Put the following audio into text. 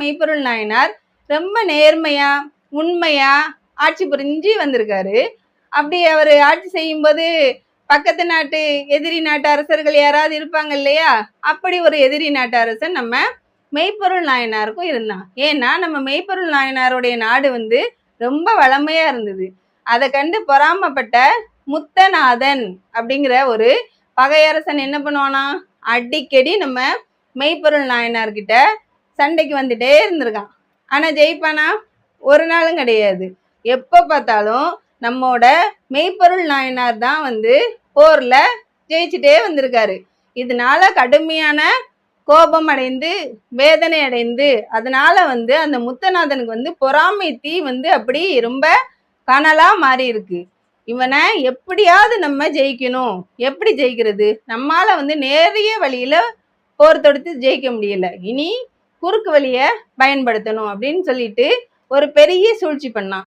மெய்ப்பொருள் நாயனார் ரொம்ப நேர்மையா உண்மையா ஆட்சி புரிஞ்சு வந்திருக்காரு. அப்படி அவர் ஆட்சி செய்யும்போது பக்கத்து நாட்டு எதிரி நாட்டு அரசர்கள் யாராவது இருப்பாங்க இல்லையா? அப்படி ஒரு எதிரி நாட்டு அரசன் நம்ம மெய்ப்பொருள் நாயனாருக்கும் இருந்தான். ஏன்னா நம்ம மெய்ப்பொருள் நாயனாருடைய நாடு ரொம்ப வளமையா இருந்தது. அதை கண்டு பொறாமப்பட்ட முத்தநாதன் அப்படிங்கிற ஒரு பகையரசன் என்ன பண்ணுவானா, அடிக்கடி நம்ம மெய்ப்பொருள் நாயனார்கிட்ட சண்டைக்கு வந்துட்டே இருந்திருக்கான். ஆனா ஜெயிப்பானா? ஒரு நாளும் கிடையாது. எப்ப பார்த்தாலும் நம்மோட மெய்ப்பொருள் நாயனார் தான் போர்ல ஜெயிச்சுட்டே வந்திருக்காரு. இதனால கடுமையான கோபம் அடைந்து வேதனை அடைந்து அதனால அந்த முத்தநாதனுக்கு பொறாமை தீ அப்படி ரொம்ப கனலா மாறி இருக்கு. இவனை எப்படியாவது நம்ம ஜெயிக்கணும். எப்படி ஜெயிக்கிறது? நம்மால நேரிய வழியில போர் தொடுத்து ஜெயிக்க முடியல, இனி குறுக்கு வழியை பயன்படுத்தணும் அப்படின்னு சொல்லிட்டு ஒரு பெரிய சூழ்ச்சி பண்ணான்.